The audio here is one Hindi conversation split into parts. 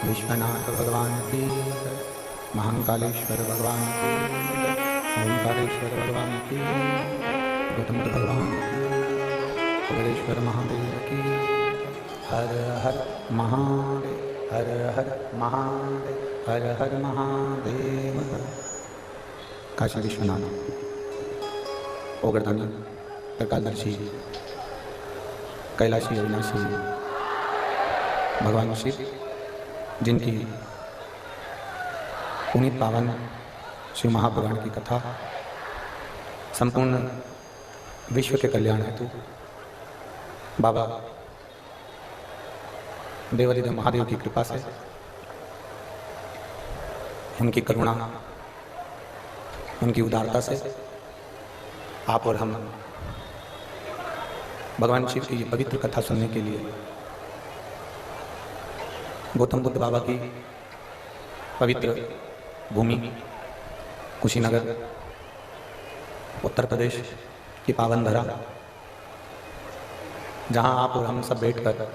विश्वनाथ भगवान की, महाकालेश्वर भगवान की, ओंकारेश्वर भगवान की, गौतम भगवान की, खगड़ेश्वर महादेव की। हर हर महादेव, हर हर महादेव, हर हर महादेव। काशी विश्वनाथ, ओगरदानी, प्रकाशदर्शी, कैलाशी अविनाशी भगवान शिव, जिनकी पुनीत पावन शिव महापुराण की कथा संपूर्ण विश्व के कल्याण हेतु बाबा देवादिदेव महादेव की कृपा से, उनकी करुणा, उनकी उदारता से आप और हम भगवान शिव की पवित्र कथा सुनने के लिए गौतम बुद्ध बाबा की पवित्र भूमि कुशीनगर, उत्तर प्रदेश की पावन धरा, जहां आप और हम सब बैठकर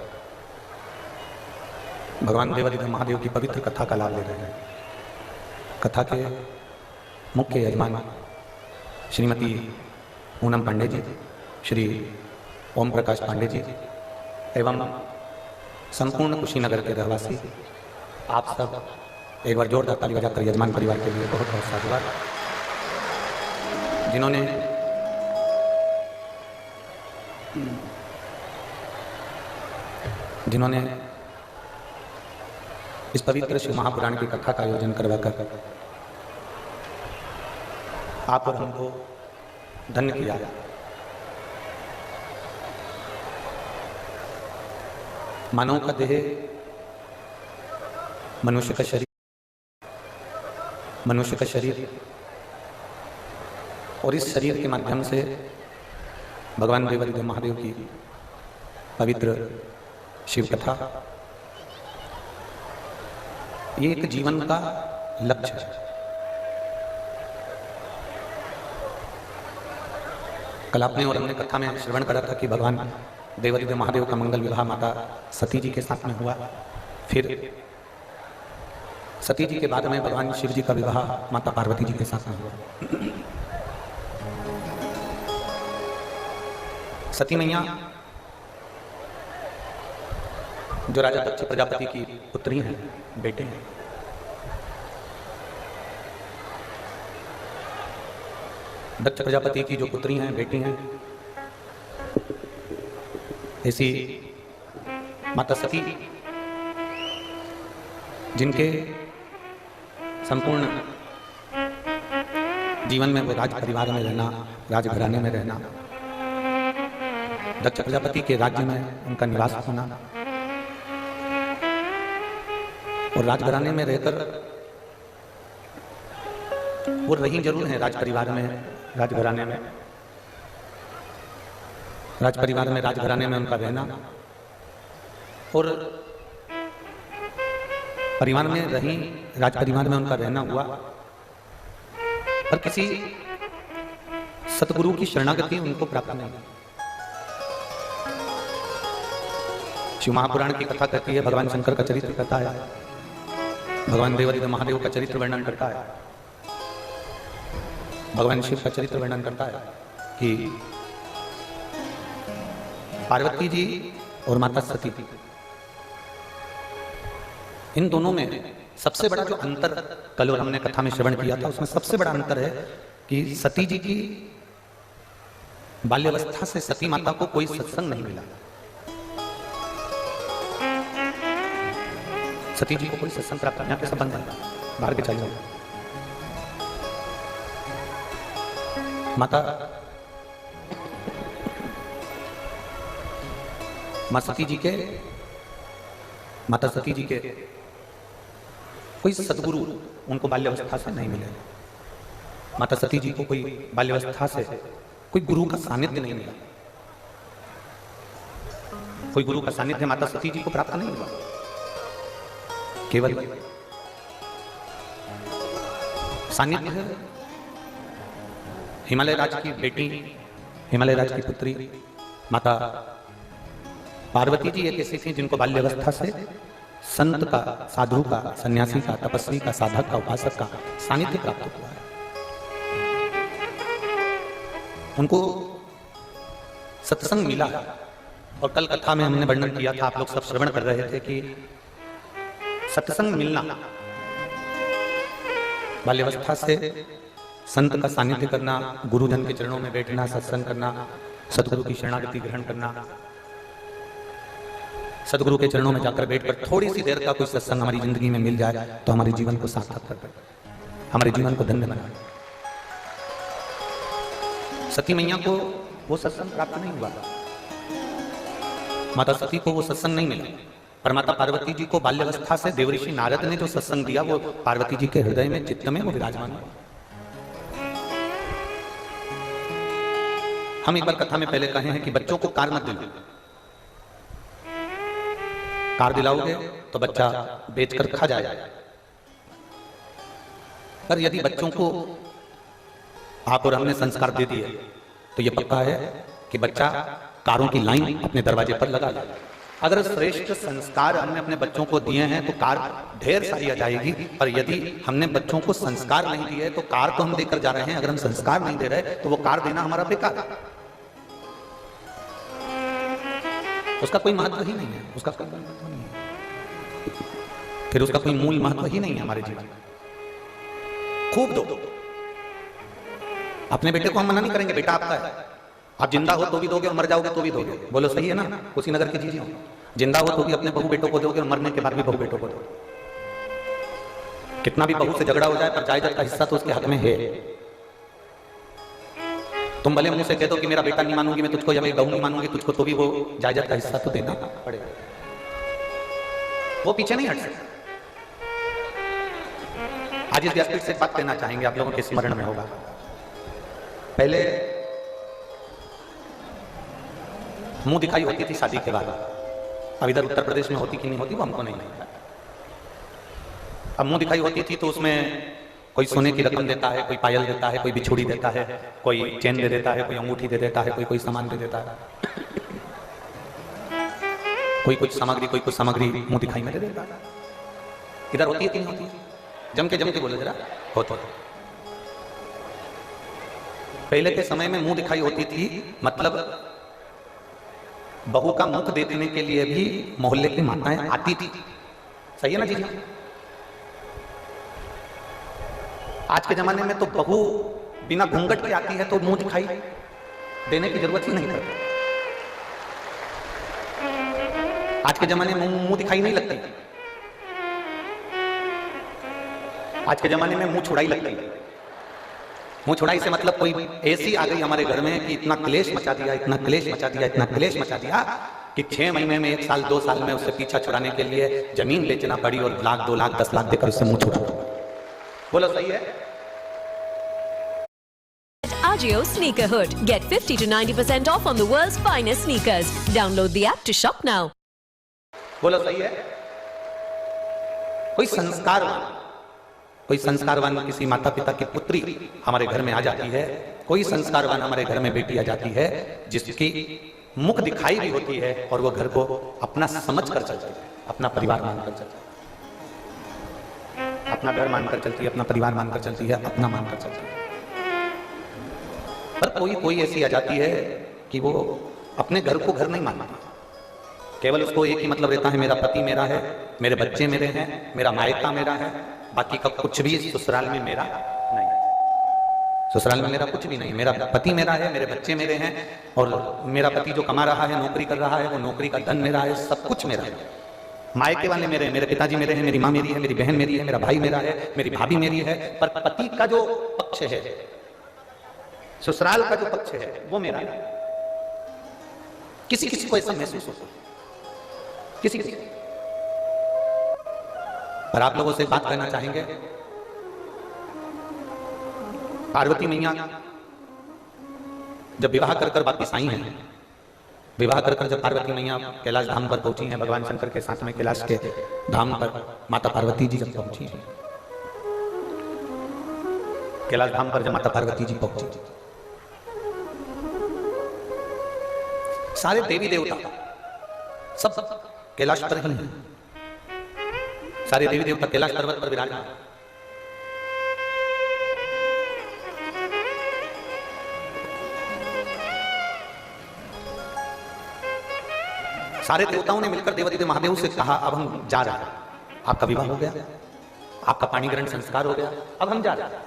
भगवान देवादिदेव महादेव की पवित्र कथा का लाभ ले रहे हैं। कथा के मुख्य यजमान श्रीमती पूनम पांडे जी, श्री ओम प्रकाश पांडे जी एवं संपूर्ण कुशीनगर के रहवासी, आप सब एक बार जोरदार ताली बजाकर यजमान परिवार के लिए बहुत बहुत साधुवाद, जिन्होंने इस पवित्र शिव महापुराण की कथा का आयोजन करवाकर आप और हमको धन्य किया। मानव का देह मनुष्य का शरीर और इस शरीर के माध्यम से भगवान देवादिदेव महादेव की पवित्र शिव कथा, ये एक जीवन का लक्ष्य है। कल आपने और हमने कथा में श्रवण करा था कि भगवान देवादिदेव महादेव का मंगल विवाह माता सती जी के साथ में हुआ। फिर सती जी के बाद में भगवान शिव जी का विवाह माता पार्वती जी के साथ में हुआ। सती मैया जो राजा दक्ष प्रजापति की पुत्री हैं, बेटे हैं, दक्ष प्रजापति की जो पुत्री हैं, बेटी हैं, ऐसी माता सती जिनके संपूर्ण जीवन में वो राज परिवार में रहना, राजघराने में रहना, दक्ष प्रजापति के राज्य में उनका निवास होना और राजघराने में रहकर वो रही जरूर है राज परिवार में, राजघराने में, राज परिवार में, राजघराने में उनका रहना और परिवार में रही, राज परिवार में उनका रहना हुआ, पर किसी सतगुरु की शरणागति उनको प्राप्त नहीं। शिव महापुराण की कथा कहती है, भगवान शंकर का चरित्र कहता है, भगवान देवादिदेव महादेव का चरित्र वर्णन करता है, भगवान शिव का चरित्र वर्णन करता है कि पार्वती जी और माता सती, इन दोनों में सबसे बड़ा जो अंतर कल और हमने कथा में श्रवण किया था, उसमें सबसे बड़ा अंतर है कि सती जी की बाल्यावस्था से सती माता को कोई सत्संग नहीं मिला। सती जी को कोई सत्संग प्राप्त नहीं, कैसा बंद है, बाहर के चाहिए। माता सती जी के कोई सदगुरु उनको बाल्यावस्था से नहीं मिले। माता सती जी को कोई बाल्यावस्था से कोई गुरु का सानिध्य नहीं मिला, कोई गुरु का सानिध्य माता सती जी को प्राप्त नहीं हुआ। केवल सानिध्य हिमालय राज की बेटी, हिमालय राज की पुत्री माता पार्वती जी एक ऐसी थी जिनको बाल्यावस्था से संत का, साधु का, सन्यासी का, तपस्वी का, साधक का, उपासक का सानिध्य प्राप्त हुआ है। उनको सत्संग मिला। और कल कथा में हमने वर्णन किया था, आप लोग सब श्रवण कर रहे थे कि सत्संग मिलना, बाल्यावस्था से संत का सानिध्य करना, गुरुजन के चरणों में बैठना, सत्संग करना, सतगुरु की शरणागति ग्रहण करना, सदगुरु के चरणों में जाकर बैठकर थोड़ी सी देर का कोई सत्संग हमारी जिंदगी में मिल जाए तो हमारे जीवन को सार्थक कर दे, हमारे जीवन को धन्य बना। सती मैया को वो सत्संग प्राप्त नहीं हुआ, माता सती को वो सत्संग नहीं मिला, पर माता पार्वती जी को बाल्यावस्था से देवऋषि नारद ने जो सत्संग दिया वो पार्वती जी के हृदय में, चित्त में वो विराजमान हुआ। हम एक बार कथा में पहले कहे हैं कि बच्चों को कार मत दिलाओ, कार दिलाओगे तो बच्चा बेचकर खा जाएगा। पर यदि बच्चों को आप और हमने संस्कार दे दिए तो यह पक्का है कि बच्चा कारों की लाइन अपने दरवाजे पर लगा ले। अगर श्रेष्ठ संस्कार हमने अपने बच्चों को दिए हैं तो कार ढेर सारी आ जाएगी, पर यदि हमने बच्चों को संस्कार नहीं दिए तो कार तो हम देकर जा रहे हैं, अगर हम संस्कार नहीं दे रहे तो वो कार देना हमारा बेकार है, उसका कोई महत्व ही नहीं है, उसका कोई महत्व नहीं है, फिर उसका कोई मूल महत्व ही नहीं है हमारे जीवन में। खूब दो, अपने बेटे को हम मना नहीं करेंगे, बेटा आपका है, आप जिंदा हो तो भी दोगे और मर जाओगे तो भी दोगे, बोलो सही है ना? कुशीनगर की चीजें, जिंदा हो तो भी अपने बहू बेटों को दोगे और मरने के बाद भी बहू बेटों को दोगे। कितना भी बहू से झगड़ा हो जाए पर जायदाद का हिस्सा तो उसके हक में है। तुम भले मुंह से कह दो कि मेरा बेटा नहीं मानूंगी मैं तुझको, या मेरी बहू नहीं मानूंगी तुझको, तो भी वो जायदाद का हिस्सा तो देना पड़ेगा, वो पीछे नहीं हट सकता। आज इस व्यासपीठ से बात कहना चाहेंगे, आप लोगों के स्मरण में होगा। पहले मुंह दिखाई होती थी शादी के बाद, अब इधर उत्तर प्रदेश में होती कि नहीं होती वो हमको नहीं पता। अब मुंह दिखाई होती थी तो उसमें कोई सोने की रकम देता है, कोई पायल देता है, कोई बिछुड़ी देता है, कोई चेन दे देता है, कोई अंगूठी दे देता है, कोई सामान दे देता है, कोई कुछ सामग्री मुंह दिखाई में दे देता है। इधर होती है कि नहीं होती? जम के बोलो जरा, होता। पहले के समय में मुंह दिखाई होती थी, मतलब बहू का मुख देखने के लिए भी मोहल्ले की माताएं आती थी, सही है ना जी? आज के जमाने में तो बहू बिना घूंघट के आती है तो मुंह दिखाई देने की जरूरत ही नहीं करती। आज के जमाने में मुंह दिखाई नहीं लगती, आज के जमाने में मुंह छुड़ाई लगती है। मुंह छुड़ाई से मतलब कोई ऐसी आ गई हमारे घर में कि इतना क्लेश मचा दिया, इतना क्लेश मचा दिया, इतना क्लेश मचा दिया कि 6 महीने में, 1 साल 2 साल में उससे पीछा छुड़ाने के लिए जमीन बेचना पड़ी और लाख 2 लाख 10 लाख देकर उससे मुंह छुड़ा। बोलो सही है? Agio Sneakerhood. Get 50 to 90% off on the world's finest sneakers. Download the app to shop now. बोलो सही है? कोई संस्कारवान किसी माता पिता की पुत्री हमारे घर में आ जाती है, कोई संस्कारवान हमारे घर में बेटी आ जाती है जिसकी मुख दिखाई भी होती है और वो घर को अपना समझ कर चलती है, अपना परिवार मानकर चलती है, अपना घर मानकर चलती है, अपना परिवार मानकर चलती है, अपना मानकर चलती है। पर कोई ऐसी आ जाती है कि वो अपने घर को घर नहीं मानती, केवल उसको एक ही मतलब रहता है, मेरा पति मेरा है, मेरे बच्चे मेरे हैं, मेरा मायका मेरा है, बाकी का कुछ भी ससुराल में मेरा नहीं, ससुराल में मेरा कुछ भी नहीं, मेरा पति मेरा है, मेरे बच्चे मेरे हैं और मेरा पति जो कमा रहा है, नौकरी कर रहा है, वो नौकरी का धन मेरा है, सब कुछ मेरा है। मायके वाले मेरे, मेरे पिताजी मेरे हैं, मेरी माँ मेरी है, मेरी बहन मेरी है, मेरा भाई मेरा है, मेरी भाभी मेरी है, पर पति का जो पक्ष है, ससुराल का जो पक्ष है, वो मेरा है। किसी किसी को ऐसा महसूस होता है, किसी किसी। पर आप लोगों से बात करना चाहेंगे, पार्वती मैया जब विवाह कर कर वापिस आई हैं, विवाह कर कर जब पार्वती मैया कैलाश धाम पर पहुंची हैं, भगवान शंकर के साथ में कैलाश के धाम पर माता पार्वती जी जब पहुंची हैं, कैलाश धाम पर जब माता पार्वती जी पहुंची, सारे देवी देवता सब कैलाश पर ही हैं, सारे देवी देवता कैलाश पर्वत पर विराजमान। सारे देवताओं ने मिलकर देवादिदेव महादेव से कहा, अब हम जा रहे हैं, आपका विवाह हो गया, आपका पाणी ग्रहण संस्कार हो गया, अब हम जा रहे हैं।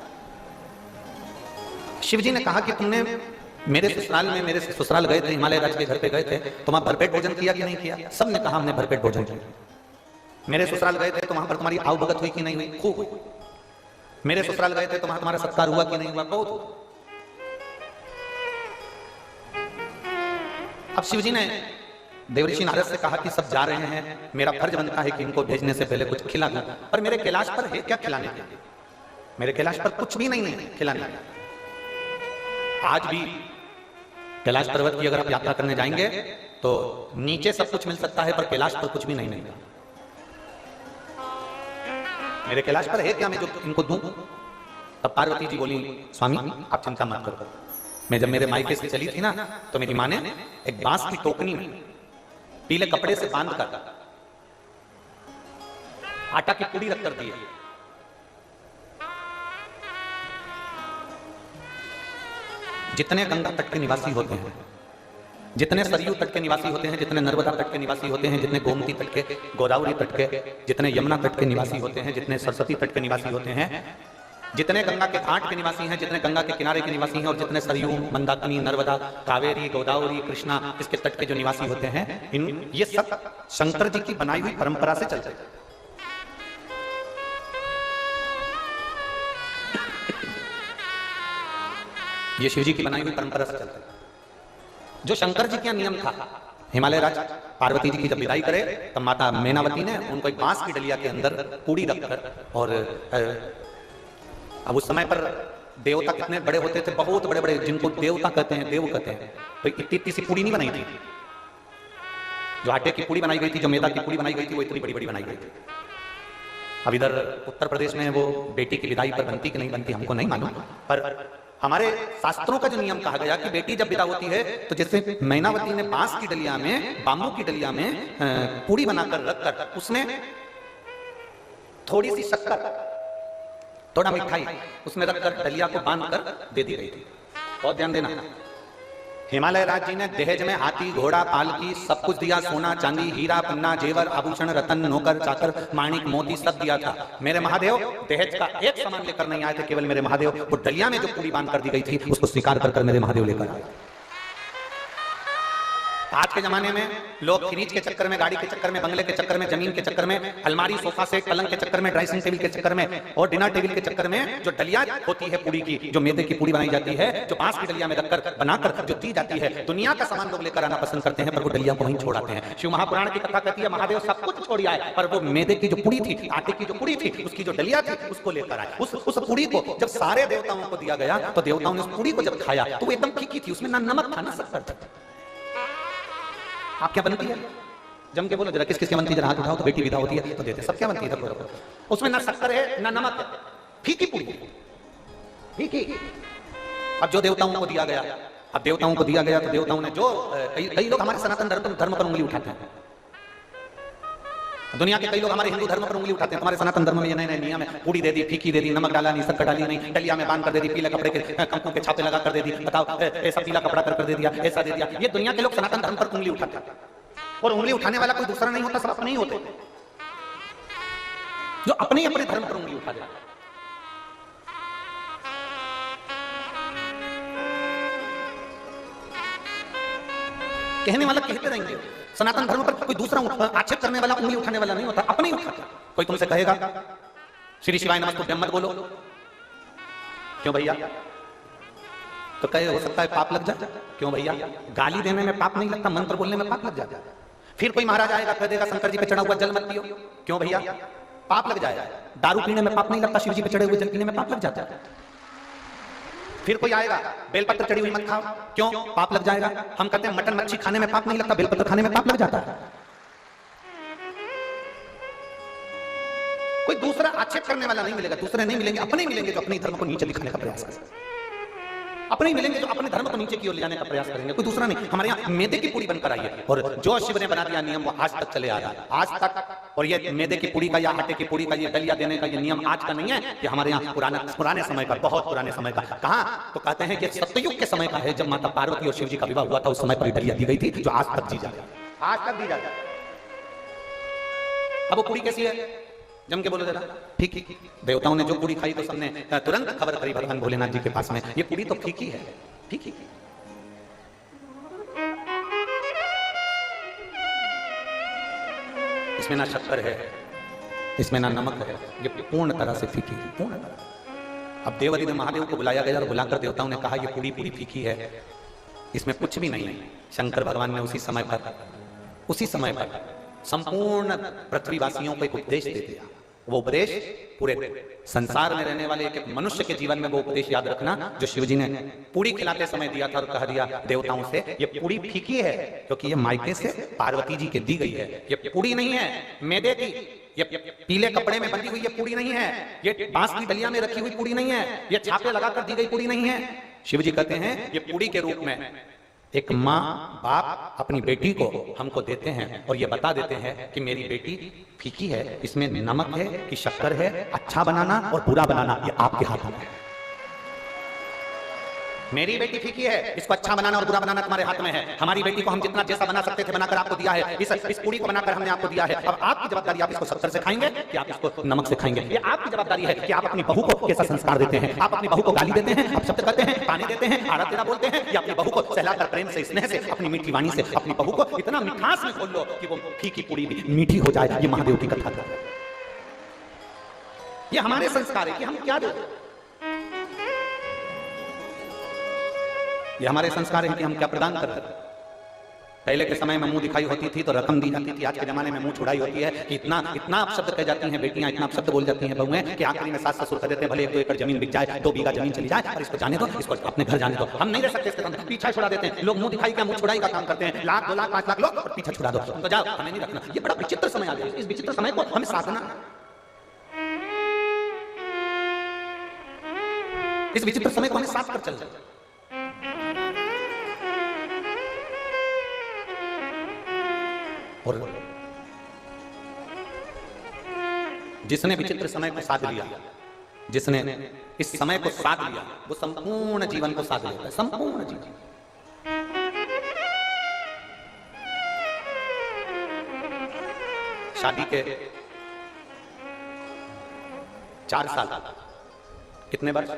शिव जी ने कहा कि तुमने मेरे ससुराल गए थे, हिमालय राज के घर पे गए थे, तो वहां भरपेट भोजन किया कि नहीं किया? सबने कहा हमने भरपेट भोजन किया। मेरे ससुराल गए थे तो वहां पर तुम्हारी आव भगत हुई कि नहीं हुई? खूब हुई। मेरे ससुराल गए थे तो वहां तुम्हारा सत्कार हुआ कि नहीं हुआ? बहुत। अब शिव जी ने देवऋषि नारद से कहा कि सब जा रहे हैं, मेरा फर्ज बनता है कि इनको भेजने से पहले कुछ खिला दूं, पर मेरे कैलाश पर है क्या खिलाने के लिए? मेरे कैलाश पर कुछ भी नहीं है खिलाने के। आज भी कैलाश पर्वत की अगर आप यात्रा करने जाएंगे तो नीचे सब कुछ मिल सकता है, पर कैलाश पर कुछ भी नहीं मिलेगा। मेरे कैलाश पर है क्या मैं जो इनको दूं? तब पार्वती जी बोली, स्वामी आप चिंता मत करो, मैं जब मेरे मायके से चली थी ना, तो मेरी माँ ने एक बांस की टोकनी में पीले कपड़े से बांध कर आटा की पूड़ी रख कर दी है। जितने गंगा तट के निवासी होते हैं, जितने सरयू तट के निवासी होते हैं, जितने नर्मदा तट के निवासी होते हैं, जितने गोमती तट के, गोदावरी तट के, जितने यमुना तट के निवासी होते हैं, जितने सरस्वती तट के निवासी होते हैं, जितने गंगा के घाट के निवासी हैं, जितने गंगा के किनारे के निवासी हैं, और जितने सरयू, मंदाकिनी, नर्मदा, कावेरी, गोदावरी, कृष्णा, इसके तट के जो निवासी होते हैं, ये सब शंकर जी की बनाई हुई परंपरा से चलते हैं। ये शिव जी की बनाई हुई परंपरा से चलता है। जो शंकर जी का नियम था, हिमालय राज पार्वती जी की जब विदाई करे तब माता मैनावती ने उनको एक बांस की डलिया के अंदर पूड़ी रखकर, और अब उस समय पर देवता कितने बड़े होते थे, बहुत बड़े बड़े, जिनको देवता कहते हैं, देव कहते हैं, तो इतनी सी पूड़ी नहीं बनाई थी। जो आटे की पूड़ी बनाई गई थी, जो मैदा की पूड़ी बनाई गई थी, वो इतनी बड़ी बड़ी बनाई गई थी। अब इधर उत्तर प्रदेश में वो बेटी की विदाई पर बनती कि नहीं बनती हमको नहीं मालूम, पर हमारे शास्त्रों का जो नियम कहा गया कि बेटी जब विदा होती है तो जैसे मैनावती ने बांस की डलिया में, बाम्बू की डलिया में पूड़ी बनाकर रखकर उसमें थोड़ी सी शक्कर, थोड़ा मिठाई उसमें रखकर डलिया को बांधकर दे दी गई थी। बहुत ध्यान देना, हिमालय राज जी ने दहेज में हाथी, घोड़ा, पालकी सब कुछ दिया, सोना, चांदी, हीरा, पन्ना, जेवर, आभूषण, रतन, नौकर, चाकर, माणिक, मोती सब दिया था। मेरे महादेव दहेज का एक सामान लेकर नहीं आए थे, केवल मेरे महादेव वो डलिया में जो पूरी बांध कर दी गई थी उसको स्वीकार कर मेरे महादेव लेकर आए। आज के जमाने में लोग फ्रिज के चक्कर में, गाड़ी के चक्कर में, बंगले के चक्कर में, जमीन के चक्कर में, अलमारी, सोफा सेट, पलंग के चक्कर में, ड्रेसिंग टेबल के चक्कर में और डिनर टेबल के चक्कर में जो डलिया होती है पूरी की, जो मैदे की पूरी बनाई जाती है, जो बांस की डलिया में रखकर बनाकर जो दी जाती है, दुनिया का सामान लोग लेकर आना पसंद करते हैं, पर वो डलिया को वहीं छोड़ाते हैं। शिव महापुराण की कथा कहती है महादेव सब कुछ छोड़ आए, पर वो मैदे की जो पूरी थी, आटे की जो पूरी थी, उसकी जो डलिया थी, उसको लेकर आए। उस पूरी को जब सारे देवताओं को दिया गया तो देवताओं ने उस पूरी को जब खाया तो वो एकदम फीकी थी, उसमें ना नमक था ना शक्कर था। आप क्या बनती है? जम के बोलो जरा, किस किस के बनती है? जरा हाथ उठाओ तो बेटी विदा होती है तो देते। सब क्या बनती है? उसमें ना शक्कर है ना नमक है, फीकी पूरी, फीकी। अब जो देवताओं को दिया गया, अब देवताओं को दिया गया तो देवताओं ने जो कई लोग हमारे सनातन धर्म पर उंगली उठाते हैं, दुनिया के कई लोग हमारे हिंदू धर्म पर उंगली उठाते हैं। तुम्हारे सनातन धर्म में ये नए नए नियम है, पूरी दे दी, फीकी दे दी, नमक डाला नहीं, शक्कर डाली नहीं, डलिया में बांध कर दे दी, पीले कपड़े के कंकों के छापे लगा कर दे दी, बताओ ऐसा पीला कपड़ा कर दे दिया, ऐसा दे दिया। ये दुनिया के लोग सनातन धर्म पर उंगली उठाते हैं, और उंगली उठाने वाला कोई दूसरा नहीं होता, सब अपने ही होते जो अपने अपने धर्म पर उंगली उठा देते। कहने वाला कहते रहेंगे, सनातन धर्म पर कोई दूसरा आक्षेप करने वाला, उंगली उठाने वाला नहीं होता, अपने ही उठाता। कोई तुमसे कहेगा श्री शिवाय नमस्तुभ्यं मत बोलो, क्यों भैया? तो कहे हो सकता है पाप लग जाए। क्यों भैया? गाली देने में पाप नहीं लगता, मंत्र बोलने में पाप लग जाता है। फिर कोई महाराज आएगा कह देगा शंकर जी पे चढ़ा हुआ जल मत पियो, क्यों भैया? पाप लग जाएगा। दारू पीने में पाप नहीं लगता, शिव जी पे चढ़े हुए जल पीने में पाप लग जाता है। फिर कोई आएगा बेलपत्र चढ़ी हुई मत खाओ, क्यों? पाप लग जाएगा। हम कहते हैं मटन मच्छी खाने में पाप नहीं लगता, बेलपत्र खाने में पाप लग जाता है। कोई दूसरा आक्षेप करने वाला नहीं मिलेगा, दूसरे नहीं मिलेंगे, अपने मिलेंगे जो अपने धर्म को नीचे दिखाने का प्रयास करेंगे, अपने ही मिलेंगे जो अपने धर्म को नीचे की ओर ले जाने का प्रयास करेंगे, कोई दूसरा नहीं। हमारे यहाँ मैदे की पूरी बनकर आई है, और जो शिव ने बना दिया नियम वो आज तक चले आ रहा है, आज तक। और ये मैदे की पूरी का या आटे की पूरी का ये डलिया देने का ये नियम आज का नहीं है, ये हमारे यहाँ पुराने समय का, बहुत पुराने समय का। कहाँ? तो कहते हैं कि सत्ययुग के समय का है, जब माता पार्वती और शिव जी का विवाह हुआ था, उस समय पर डलिया दी गई थी, जो आज तक दी जाती है, आज तक दी जाती है। अब वो पूरी कैसी है? जम के बोलो जरा। फीकी। देवताओं ने जो पूरी खाई तो सबने तुरंत खबर करी भगवान भोलेनाथ जी के पास में, ये पूरी तो फीकी है, फीकी। इसमें ना शक्कर है, इसमें ना नमक है, ये पूर्ण तरह से फीकी है, पूर्ण तरह। अब देवरी ने महादेव को बुलाया गया और बुलाकर देवताओं ने कहा ये पूरी पूरी फीकी है, इसमें कुछ भी नहीं है। शंकर भगवान ने उसी समय पर संपूर्ण पृथ्वीवासियों को एक उपदेश दे दिया। वो उपदेश पूरे संसार में रहने वाले एक मनुष्य के जीवन में वो उपदेश याद रखना, जो शिवजी ने पूरी खिलाते समय दिया था और कह दिया देवताओं से, ये पूरी फीकी है क्योंकि ये मायके से पार्वती जी के दी गई है, ये पूरी नहीं है मैदे की, ये पीले कपड़े में बंधी हुई ये पूरी नहीं है, ये बांस की डलिया में रखी हुई पूरी नहीं है, ये छापे लगाकर दी गई पूरी नहीं है। शिवजी कहते हैं ये पूरी के रूप में एक माँ बाप अपनी बेटी को हमको देते हैं और ये बता देते हैं कि मेरी बेटी फीकी है, इसमें नमक है कि शक्कर है, अच्छा बनाना और बुरा बनाना ये आपके हाथ में है। मेरी बेटी फीकी है, इसको अच्छा बनाना और बुरा बनाना तुम्हारे हाथ में है। हमारी बेटी को हम जितना जैसा बना सकते थे बनाकर आपको दिया है, इस पूरी को बनाकर हमने आपको दिया है। अब आपकी जवाबदारी, आप इसको शक्कर से खाएंगे कि आप इसको नमक से खाएंगे, ये आपकी जवाबदारी है कि आप अपनी बहू को कैसा संस्कार देते हैं। आप अपनी बहू को गाली देते हैं, आप शब्द करते हैं, ताने देते हैं, आड़ा तेरा बोलते हैं, या अपनी बहू को सहलाकर प्रेम से, स्नेह से, अपनी मीठी वाणी से अपनी बहू को इतना मिठास में खोल लो कि वो फीकी पूरी भी मीठी हो जाए। ये महादेव की कथा है, ये हमारे संस्कार है कि हम क्या देते हैं, ये हमारे संस्कार है कि हम क्या प्रदान करते हैं। पहले के समय में मुंह दिखाई होती थी तो रकम दी जाती थी, आज के जमाने में मुंह छुड़ाई होती है कि इतना अपशब्द कह जाती हैं बेटियां, इतना अपशब्द बोल जाती हैं बहुएं कि आखिरी में सास ससुर कह देते हैं भले 1-2 एकड़ जमीन बिक जाए, 2 बीघा जमीन चली जाए, और इसको जाने दो, इसको अपने घर जाने दो, हम नहीं रह सकते इसके साथ, पीछा छुड़ा देते हैं लोग। मुंह दिखाई का, मुंह छुड़ाई का काम करते हैं, 1 लाख 2 लाख 5 लाख लो और पीछा छुड़ा दो, तो जाओ हमें नहीं रखना। ये बड़ा विचित्र समय आ गया, इस विचित्र समय को हमें साधना, इस विचित्र समय को हमें साथ कर चल जाए। और जिसने विचित्र समय को साध लिया, जिसने इस समय को साध लिया, वो संपूर्ण जीवन को साध लेता है, संपूर्ण जीवन। शादी के 4 साल, कितने वर्ष?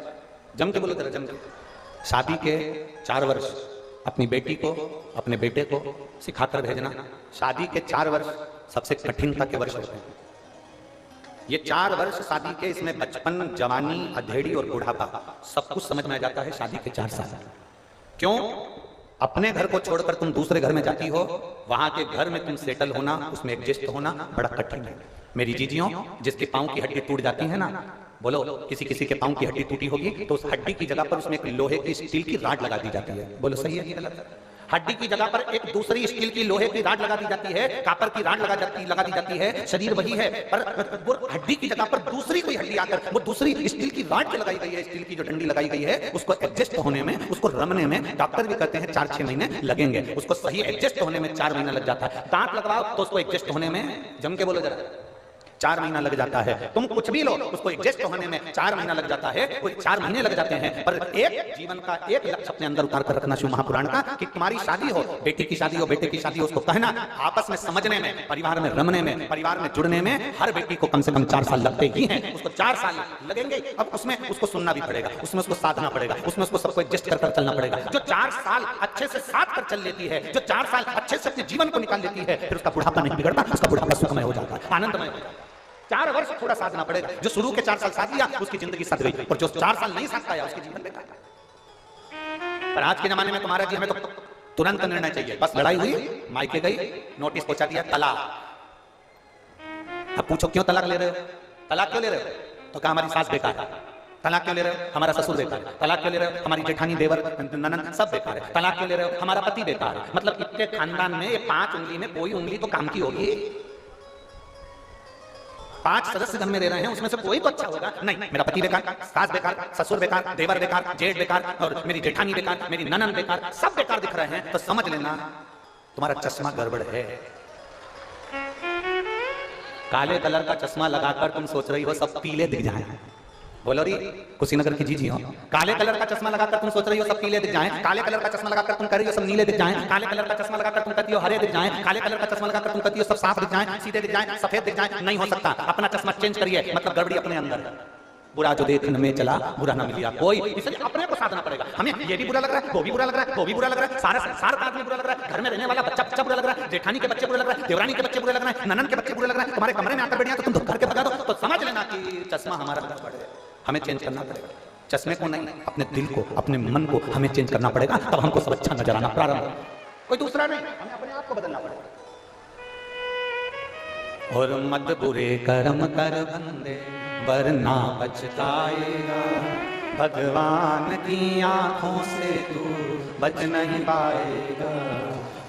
जम के बोलो जरा, जम के। शादी के 4 वर्ष अपनी बेटी को, अपने बेटे को सिखाकर भेजना। शादी के 4 वर्ष सबसे कठिनता के वर्ष होते हैं। ये 4 वर्ष शादी के, इसमें बचपन, जवानी, अधेड़ी और बुढ़ापा सब कुछ समझ में आ जाता है शादी के 4 साल। क्यों? अपने घर को छोड़कर तुम दूसरे घर में जाती हो, वहां के घर में तुम सेटल होना, उसमें एडजस्ट होना बड़ा कठिन है। मेरी जीजियों, जिसके पांव की हड्डी टूट जाती है ना, बोलो किसी किसी के पांव की हड्डी टूटी होगी तो उस हड्डी की जगह पर उसमें एक लोहे की स्टील की राड लगा दी जाती है। बोलो सही है कि गलत है? हड्डी की जगह पर एक दूसरी स्टील की लोहे की राड लगा दी जाती है, कापर की राड लगा दी जाती है। शरीर वही है, पर वो हड्डी की जगह पर दूसरी कोई हड्डी आकर वो दूसरी स्टील की राड जो लगाई गई है, स्टील की जो डंडी लगाई गई है, उसको एडजस्ट होने में, उसको रमने में डॉक्टर भी कहते हैं 4-6 महीने लगेंगे। उसको सही एडजस्ट होने में 4 महीना लग जाता है। दांत लगवाओ तो उसको एडजस्ट होने में, जम के बोलो जरा, 4 महीना लग जाता है। तुम कुछ भी लो, उसको एडजस्ट होने में 4 महीना लग जाता है, कोई 4 महीने लग जाते हैं। पर एक जीवन का एक लक्ष्य अपने अंदर उतार कर रखना शिव महापुराण का, कि तुम्हारी शादी हो, बेटी की शादी हो, बेटे की शादी हो, उसको कहना आपस में समझने में, परिवार में रमने में, परिवार में जुड़ने में हर बेटी को कम से कम 4 साल लगते ही हैं। उसको 4 साल लगेंगे। अब उसमें उसको सुनना भी पड़ेगा, उसमें उसको साधना पड़ेगा, उसमें उसको सबको एडजस्ट कर चलना पड़ेगा। जो 4 साल अच्छे से साथ कर चल लेती है, जो 4 साल अच्छे से अपने जीवन को निकाल लेती है, फिर उसका बुढ़ापा नहीं बिगड़ता, उसका बुढ़ापा सुखमय हो जाता है, आनंदमय हो जाता है। 4 वर्ष थोड़ा साधना पड़ेगा। जो शुरू के 4 साल साथ लिया उसकी जिंदगी सद गई, और जो 4 साल नहीं साथ पाया उसकी जीवन बेकार। पर आज के जमाने में तुम्हारा जी, हमें तो तुरंत निर्णय चाहिए। बस लड़ाई हुई, मायके गई, नोटिस पहुंचा दिया, तलाक। अब पूछो क्यों तलाक ले रहे हो? तलाक क्यों ले रहे हो? तो कहा हमारी सास बेकार है। तलाक क्यों ले रहे हो? हमारा ससुर बेकार है। तलाक क्यों ले रहे हो? हमारी जेठानी, देवर, ननद सब बेकार है। तलाक क्यों ले रहे हो? हमारा पति बेकार है। मतलब इतने खानदान में ये 5 उंगली में कोई उंगली तो काम की होगी। 5 सदस्य घर में रह रहे हैं, उसमें से कोई तो अच्छा होगा। नहीं, मेरा पति बेकार, सास बेकार, ससुर बेकार, देवर बेकार, जेठ बेकार, और मेरी जेठानी बेकार, मेरी ननद बेकार, सब बेकार दिख रहे हैं, तो समझ लेना तुम्हारा चश्मा गड़बड़ है। काले कलर का चश्मा लगाकर तुम सोच रही हो सब पीले दिख जाए। बोलो री कुशीनगर की जीजी हो, काले कलर का चश्मा लगाकर तुम सोच रही हो सब पीले दिख जाएं, काले कलर का चश्मा लगाकर तुम कह रही हो सब नीले दिख जाएं, काले कलर का चश्मा लगाकर तुम कहती हो हरे दिख जाएं, काले कलर का चश्मा लगाकर तुम कहती हो सब साफ दिख जाएं, सीधे दिख जाएं, सफेद दिख जाएं। नहीं हो सकता। अपना चश्मा चेंज करिए, मतलब गड़बड़ी अपने अंदर। बुरा जो देखने में चला बुरा ना मिलिया कोई, इसलिए अपने को साधना पड़ेगा। हमें ये भी बुरा लग रहा है, वो भी बुरा लग रहा है, वो भी बुरा लग रहा है, सारा संसार का आदमी बुरा लग रहा है, घर में रहने वाला बच्चा बुरा लग रहा है, जेठानी के बच्चे बुरे लग रहा है, देवरानी के बच्चे बुरे लग रहे हैं, ननन के बच्चे बुरे लग रहे हैं, तुम्हारे कमरे में आकर बैठ गया तो तुम धक्का के भगा दो, तो समझ लेना कि चश्मा हमारा गड़बड़ है, हमें चेंज करना पड़ेगा। चश्मे को नहीं, अपने दिल को, अपने मन को हमें चेंज करना पड़ेगा, तब हमको सब अच्छा नजर आना प्रारंभ होगा। कोई दूसरा नहीं, हमें अपने आप को बदलना पड़ेगा। और मत बुरे कर्म कर बंदे वरना पछताएगा, भगवान की आंखों से तू बच नहीं पाएगा,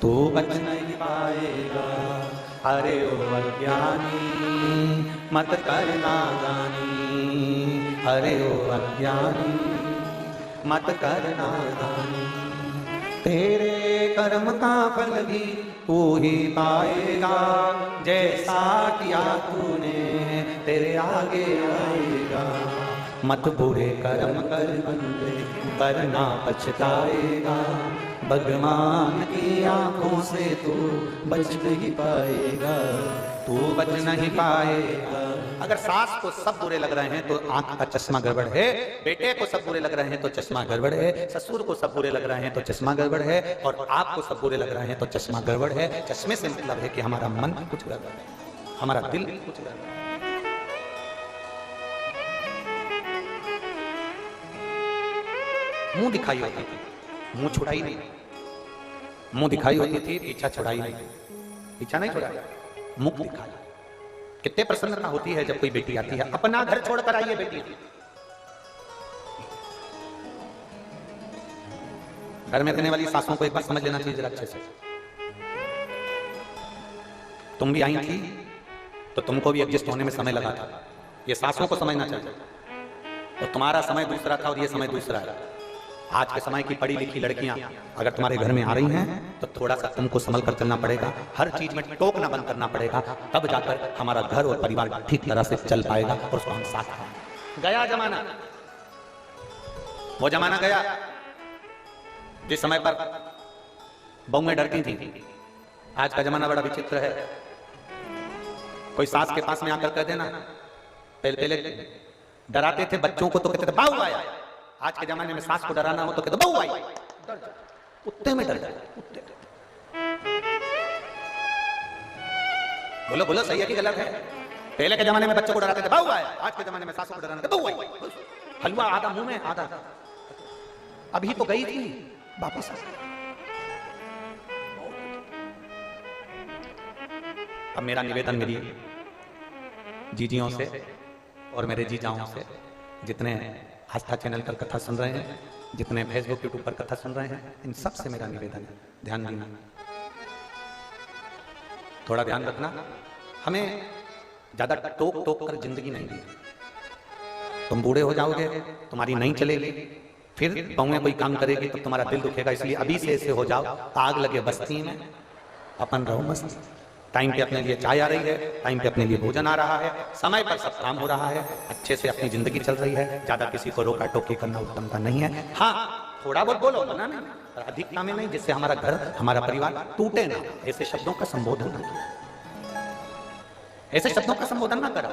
तू बच नहीं पाएगा। अरे ओ अज्ञानी मत करना दानी, अरे ओ अज्ञानी मत करना दानी, तेरे कर्म का फल भी तू ही पाएगा, जैसा किया तूने तेरे आगे आएगा। मत बुरे कर्म कर बंदे वरना पछताएगा, भगवान की आंखों से तू बच नहीं पाएगा, तू बच नहीं पाएगा। अगर सास को सब बुरे लग रहे हैं तो आंख का चश्मा गड़बड़ है, बेटे को सब बुरे लग रहे हैं तो चश्मा गड़बड़ है, ससुर को सब बुरे लग रहे हैं तो चश्मा गड़बड़ है, और आपको सब बुरे लग रहे हैं तो चश्मा गड़बड़ है। चश्मे से मतलब है कि हमारा मन कुछ गड़बड़ है, हमारा दिल कुछ गड़बड़ है। मुंह दिखाई होती थी, मुंह छुड़ाई नहीं, मुंह दिखाई होती थी, पीछा छुड़ाई नहीं, पीछा नहीं छुड़ाया, मुख दिखाया। कितने प्रसन्नता होती है जब कोई बेटी आती है, अपना घर छोड़कर आई है बेटी, घर में रहने वाली सासों को एक बार समझ लेना चाहिए जरा अच्छे से। तुम भी आई थी तो तुमको भी एडजस्ट होने में समय लगा था, ये सासों को समझना चाहिए। और तुम्हारा समय दूसरा था और ये समय दूसरा है। आज के समय की पढ़ी लिखी लड़कियां अगर तुम्हारे घर में आ रही हैं तो थोड़ा सा तुमको संभल कर चलना पड़ेगा, हर चीज में टोकना बंद करना पड़ेगा, तब जाकर हमारा घर और परिवार ठीक तरह से चल पाएगा और उसको हम साथ पाएंगे। गया जमाना, वो जमाना गया जिस समय पर बहुएं डरती थी। आज का जमाना बड़ा विचित्र है। कोई सास के पास में आकर कह देना, पहले डराते थे बच्चों को तो कहते थे बहू आया, आज के जमाने में सास को डराना हो तो कहते बहू आई। कुत्ते में डर जाए, कुत्ते। बोलो बोलो, सही है कि गलत है? पहले के जमाने में बच्चों को डराते थे बउआ है, आज के जमाने में सासू को डराते थे बउआ है। हलवा आधा मुंह में आधा, अभी तो गई थी वापस आ गई। अब मेरा निवेदन मेरी जीजियों से और मेरे जीजाओं से, जितने आस्था चैनल पर कथा सुन रहे हैं, जितने फेसबुक यूट्यूब पर कथा सुन रहे हैं, इन सब से मेरा निवेदन है, ध्यान देना, थोड़ा ध्यान रखना। हमें ज्यादा टोक टोक कर जिंदगी नहीं दी। तुम बूढ़े हो जाओगे, तुम्हारी नहीं चलेगी, फिर पाँव में कोई काम करेगी तो तुम्हारा दिल दुखेगा। इसलिए अभी से ऐसे हो जाओ, आग लगे बस्ती में, अपन रहो मस्त। टाइम पे अपने लिए चाय आ रही है, टाइम पे अपने लिए भोजन आ रहा है, समय पर सब काम हो रहा है, अच्छे से अपनी जिंदगी चल रही है। ज्यादा किसी को रोका टोकी करना उत्तमता नहीं है। हाँ, थोड़ा बहुत बोलो ना, नहीं, अधिकता में नहीं, जिससे हमारा घर, हमारा परिवार टूटे ना। ऐसे शब्दों का संबोधन ना किया, ऐसे शब्दों का संबोधन ना करा।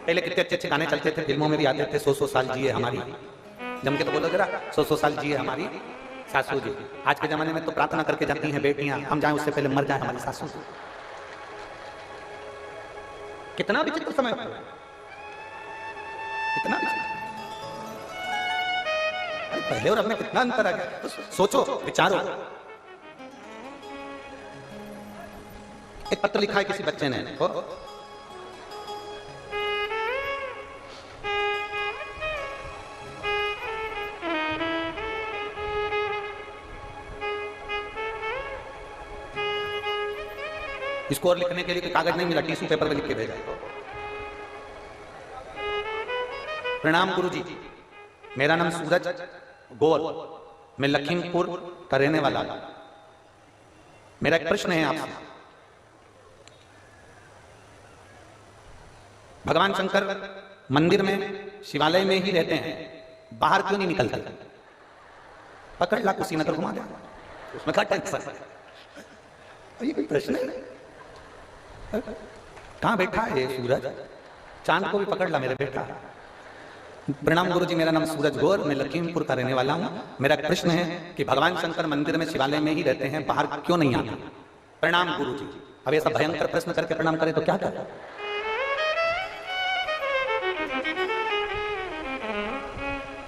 पहले कितने अच्छे अच्छे गाने चलते थे, फिल्मों में भी आते थे, 100 साल जिए हमारी, जम के तो बोलो जरा, 100 साल जिए हमारी सासू जी। आज के जमाने में तो प्रार्थना करके जाती हैं बेटियां, हम जाएं उससे पहले मर जाए हमारी सासू। कितना विचित्र समय, कितना विचित्र। पहले और अब में कितना अंतर आ गया, तो सोचो, विचारो। एक पत्र लिखा है किसी बच्चे ने, इसको और लिखने के लिए कागज नहीं मिला, टिश्यू पेपर पे लिख के भेजा। प्रणाम गुरुजी, मेरा नाम सूरज गौर, मैं लखीमपुर का रहने वाला हूं। मेरा एक प्रश्न है आपसे। भगवान शंकर मंदिर में, शिवालय में ही रहते हैं, बाहर क्यों नहीं निकलते? पकड़ ला, कुशीनगर घुमा दे, उसमें क्या टेंशन? ये कोई प्रश्न है? कहां बैठा है सूरज? चांद को भी पकड़ ला मेरे बेटा। प्रणाम गुरुजी, मेरा नाम सूरज गौर, मैं लखीमपुर का रहने वाला हूं। मेरा प्रश्न है कि भगवान शंकर मंदिर में, शिवालय में ही रहते हैं, बाहर क्यों नहीं आते? प्रणाम गुरुजी। अब ऐसा भयंकर प्रश्न करके प्रणाम करे तो क्या करें?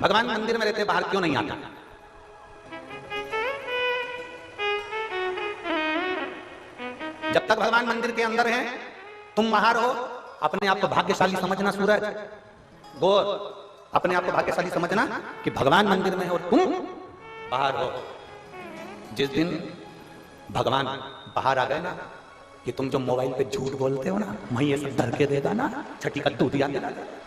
भगवान मंदिर में रहते, बाहर क्यों नहीं आते? जब तक भगवान मंदिर के अंदर हैं, तुम बाहर हो, अपने आप को भाग्यशाली समझना सूरज गौर, अपने आप को भाग्यशाली समझना कि भगवान मंदिर में है और तुम बाहर हो। जिस दिन भगवान बाहर आ गए ना, कि तुम जो मोबाइल पे झूठ बोलते हो ना, वहीं ये सब धर के देगा ना, छठी का दूध याद दिला देगा।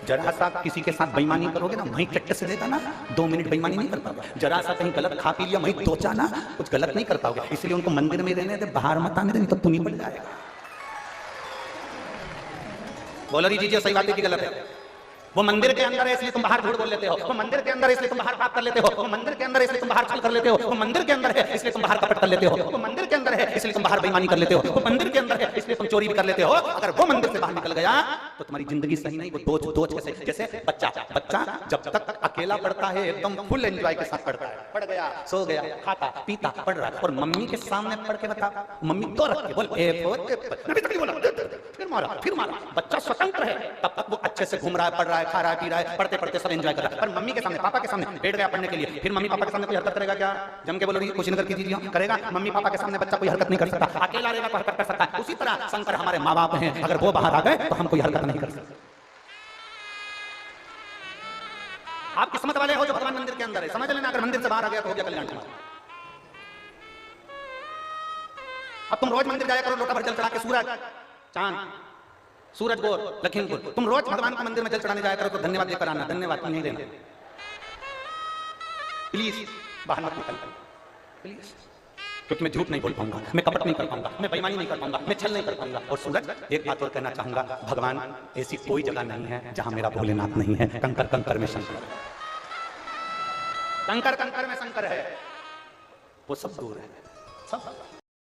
जरा सा किसी के साथ बेईमानी करोगे ना, वहीं चट्टे से देगा ना, 2 मिनट बेईमानी नहीं कर पाओगे। जरा सा कहीं गलत खा पी लिया, वहीं दोचा ना, कुछ गलत नहीं कर पाओगे। इसलिए उनको मंदिर में रहने दे, बाहर मत आने दे, नहीं तो तुम ही पड़ जाएगा। बोलो री जीजिए, सही बात है कि गलत है? वो मंदिर के अंदर है इसलिए तुम बाहर झूठ बोल लेते हो, वो मंदिर के अंदर है इसलिए तुम बाहर पाप कर लेते हो, वो मंदिर के अंदर है इसलिए तुम बाहर छल कर लेते हो, वो मंदिर के अंदर है इसलिए तुम बाहर कपट कर लेते हो, वो मंदिर के अंदर है इसलिए तुम बाहर बेईमानी कर लेते हो, वो मंदिर के अंदर है इसलिए तुम चोरी भी कर लेते हो। अगर वो मंदिर से बाहर निकल गया तो तुम्हारी जिंदगी सही नहीं, वो दोच जैसे बच्चा जब तक अकेला पढ़ता है, एकदम फुल एंजॉय के साथ पढ़ता है, पढ़ गया, सो गया, खाता पीता पढ़ रहा है, और मम्मी के सामने पढ़ के बता, मम्मी तो रख के बोल फिर मारा, बच्चा स्वतंत्र है, तब तक वो अच्छे से घूम रहा है, पढ़ रहा है, खा रहा है, पी रहा है, पढ़ते पढ़ते सब एंजॉय कर रहा है। पर मम्मी के सामने, पापा के सामने बैठ गया पढ़ने के लिए, फिर मम्मी पापा के सामने कोई हरकत करेगा क्या? जम के बोलो कुशीनगर की दीजिए, करेगा? मम्मी पापा के सामने बच्चा कोई हरकत नहीं कर सकता, अकेला रहेगा तो हरकत कर सकता है। उसी तरह शंकर हमारे माँ बाप हैं, अगर वो बाहर आ गए तो हम कोई हरकत नहीं कर सकते। आप किस्मत वाले हो जो भगवान मंदिर के अंदर है, समझ लेना। अगर मंदिर से बाहर आ गया तो हो गया कल्याण तुम्हारा। अब तुम रोज मंदिर जाया करो, लोटा भर जल चढ़ा के, सूरज चांद, सूरज गौर लखीमपुर, तुम रोज भगवान के मंदिर में जल चढ़ाने जाया करो तो धन्यवाद लेकर आना, धन्यवाद नहीं देना प्लीज। बाहर मत निकल प्लीज, क्योंकि मैं झूठ नहीं बोल पाऊंगा, मैं कपट नहीं कर पाऊंगा, मैं बेईमानी नहीं कर पाऊंगा, मैं छल नहीं कर पाऊंगा। और सूरज, एक बात और कहना चाहूंगा, भगवान ऐसी कोई जगह नहीं है जहां मेरा भोलेनाथ नहीं है। कंकर कंकर में शंकर, कंकर कंकर में शंकर है, वो सब दूर है, सब